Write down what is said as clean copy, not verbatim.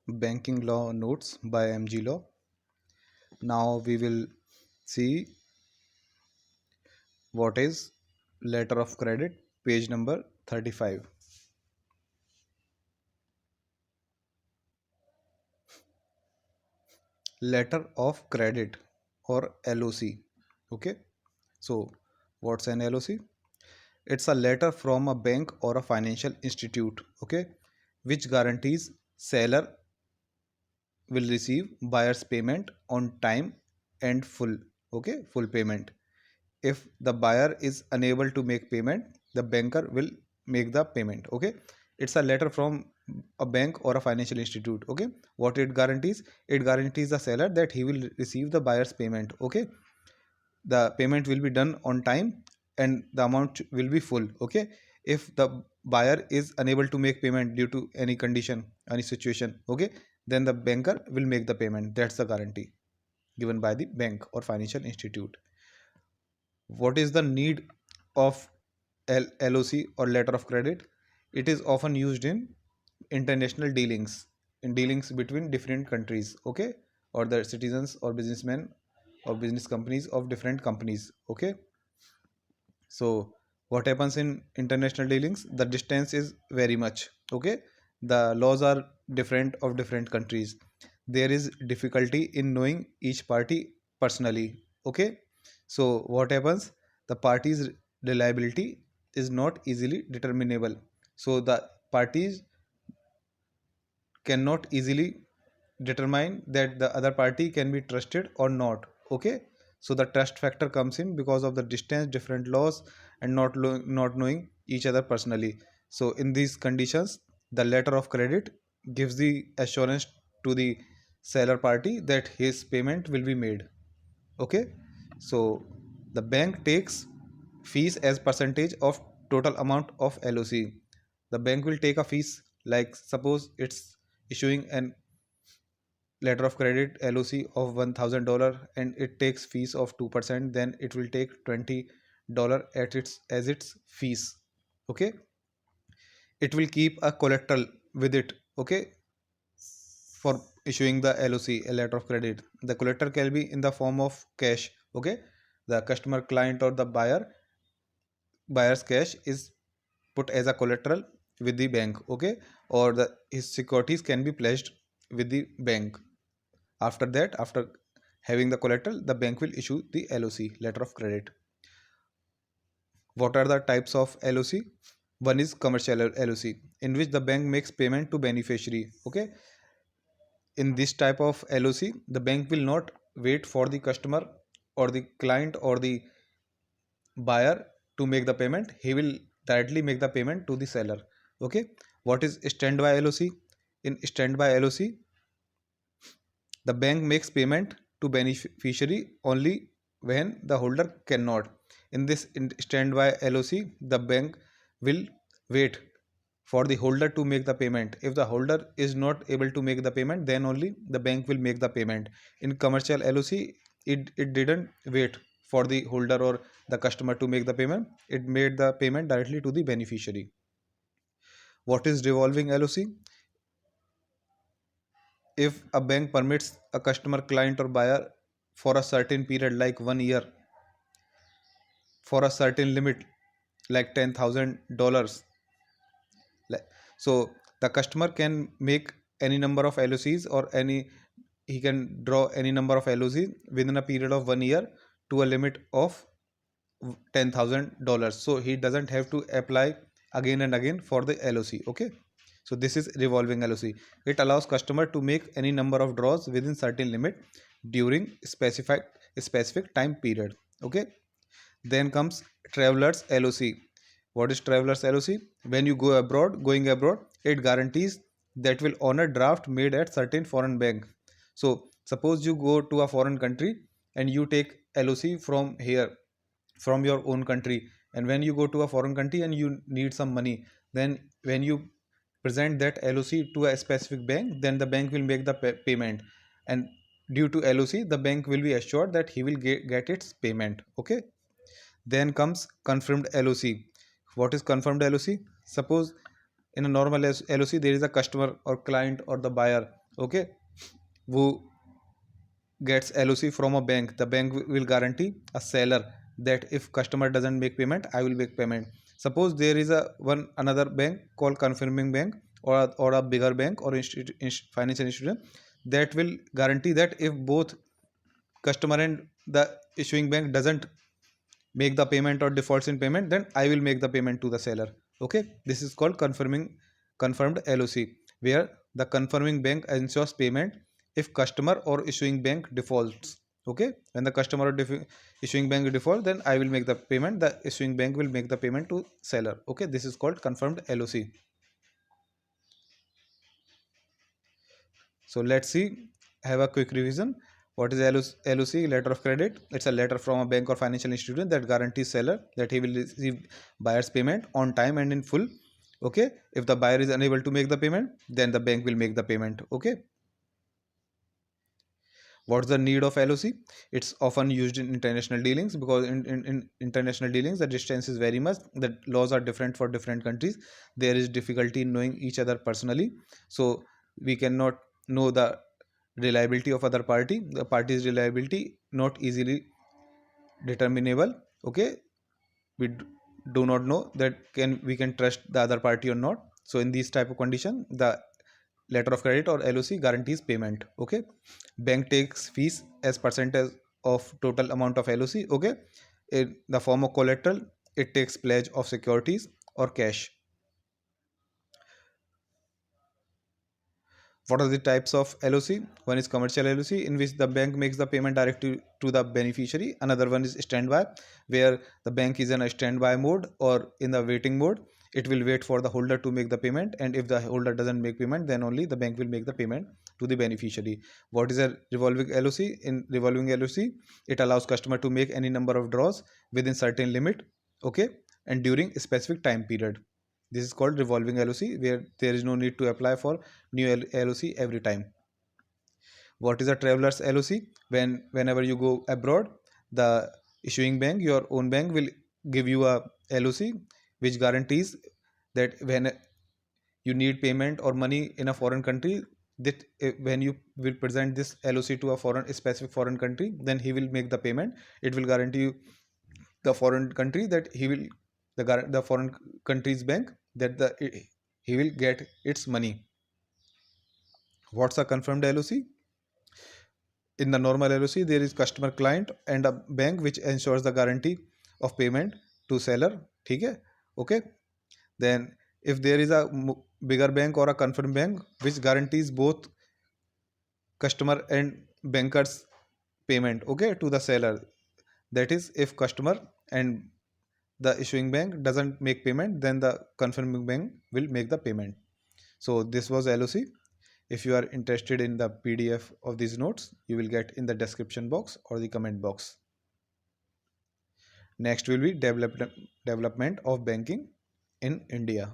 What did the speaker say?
Banking Law Notes by MG Law. Now we will see what is letter of credit, page number 35. Letter of credit or LOC. Okay, so what's an LOC? It's a letter from a bank or a financial institute, okay, which guarantees seller will receive buyer's payment on time and full, okay, full payment. If the buyer is unable to make payment, the banker will make the payment, okay. It's a letter from a bank or a financial institute, okay. What it guarantees? It guarantees the seller that he will receive the buyer's payment, okay. The payment will be done on time and the amount will be full, okay. If the buyer is unable to make payment due to any condition, any situation, okay, then the banker will make the payment. That's the guarantee given by the bank or financial institute. What is the need of LOC or letter of credit? It is often used in international dealings, in dealings between different countries, okay, or the citizens or businessmen or business companies of different companies, okay. So what happens in international dealings? The distance is very much, okay. The laws are different of different countries. There is difficulty in knowing each party personally, okay. So what happens? The party's reliability is not easily determinable. So the parties cannot easily determine that the other party can be trusted or not, okay. So the trust factor comes in because of the distance, different laws, and not knowing each other personally. So in these conditions, the letter of credit gives the assurance to the seller party that his payment will be made, okay. So the bank takes fees as percentage of total amount of LOC. The bank will take a fees, like suppose it's issuing an letter of credit LOC of $1,000 and it takes fees of 2%, then it will take $20 at its fees, okay. It will keep a collateral with it, okay, for issuing the LOC, a letter of credit. The collateral can be in the form of cash, okay. The customer, client, or the buyer's cash is put as a collateral with the bank, okay, or the his securities can be pledged with the bank. After that, after having the collateral, the bank will issue the LOC, letter of credit. What are the types of LOC? One is commercial LOC, in which the bank makes payment to beneficiary, okay. In this type of LOC, the bank will not wait for the customer or the client or the buyer to make the payment. He will directly make the payment to the seller, okay. What is standby LOC? In standby LOC, the bank makes payment to beneficiary only when the holder cannot. In this standby LOC, the bank will wait for the holder to make the payment. If the holder is not able to make the payment, then only the bank will make the payment. In commercial LOC, it didn't wait for the holder or the customer to make the payment. It made the payment directly to the beneficiary. What is revolving LOC? If a bank permits a customer, client, or buyer for a certain period like 1 year for a certain limit like $10,000, so the customer can make any number of LOCs, or any he can draw any number of LOCs within a period of 1 year to a limit of $10,000. So he doesn't have to apply again and again for the LOC, okay. So this is revolving LOC. It allows customer to make any number of draws within certain limit during specific time period, okay. Then comes travelers LOC. What is travelers LOC? When you go abroad, going abroad, it guarantees that will honor draft made at certain foreign bank. So suppose you go to a foreign country and you take LOC from here, from your own country, and when you go to a foreign country and you need some money, then when you present that LOC to a specific bank, then the bank will make the payment, and due to LOC, the bank will be assured that he will get its payment, okay. Then comes confirmed LOC. What is confirmed LOC? Suppose in a normal LOC, there is a customer or client or the buyer Okay, who gets LOC from a bank, the bank will guarantee a seller that if customer doesn't make payment, I will make payment. Suppose there is a one another bank called confirming bank, or a bigger bank or financial institution that will guarantee that if both customer and the issuing bank doesn't make the payment or defaults in payment, then I will make the payment to the seller. Okay, this is called confirmed LOC, where the confirming bank ensures payment if customer or issuing bank defaults. Okay, when the customer or issuing bank default, then I will make the payment, the issuing bank will make the payment to seller. Okay, this is called confirmed LOC. So let's see, have a quick revision. What is LOC? Letter of credit. It's a letter from a bank or financial institution that guarantees seller that he will receive buyer's payment on time and in full. Okay. If the buyer is unable to make the payment, then the bank will make the payment. Okay. What's the need of LOC? It's often used in international dealings because in international dealings the distance is very much. The laws are different for different countries. There is difficulty in knowing each other personally, so we cannot know the reliability of other party. The party's reliability not easily determinable. Okay, we do not know that we can trust the other party or not. So in these type of condition, the letter of credit or LOC guarantees payment. Okay, bank takes fees as percentage of total amount of LOC. Okay, in the form of collateral, it takes pledge of securities or cash. What are the types of LOC? One is commercial LOC, in which the bank makes the payment directly to the beneficiary. Another one is standby, where the bank is in a standby mode or in the waiting mode. It will wait for the holder to make the payment, and if the holder doesn't make payment, then only the bank will make the payment to the beneficiary. What is a revolving LOC? In revolving LOC, it allows customer to make any number of draws within certain limit, okay, and during a specific time period. This is called revolving LOC, where there is no need to apply for new LOC every time. What is a traveler's LOC? Whenever you go abroad, the issuing bank, your own bank, will give you a LOC which guarantees that when you need payment or money in a foreign country, that when you will present this LOC to a specific foreign country, then he will make the payment. It will guarantee you the foreign country that he will the foreign country's bank that he will get its money. What's a confirmed LOC? In the normal LOC, there is customer client and a bank which ensures the guarantee of payment to seller. ठीक है? Okay. Then if there is a bigger bank or a confirmed bank which guarantees both customer and bankers payment, okay, to the seller. That is, if customer and the issuing bank doesn't make payment, then the confirming bank will make the payment. So this was LOC. If you are interested in the PDF of these notes, you will get in the description box or the comment box. Next will be development of banking in India.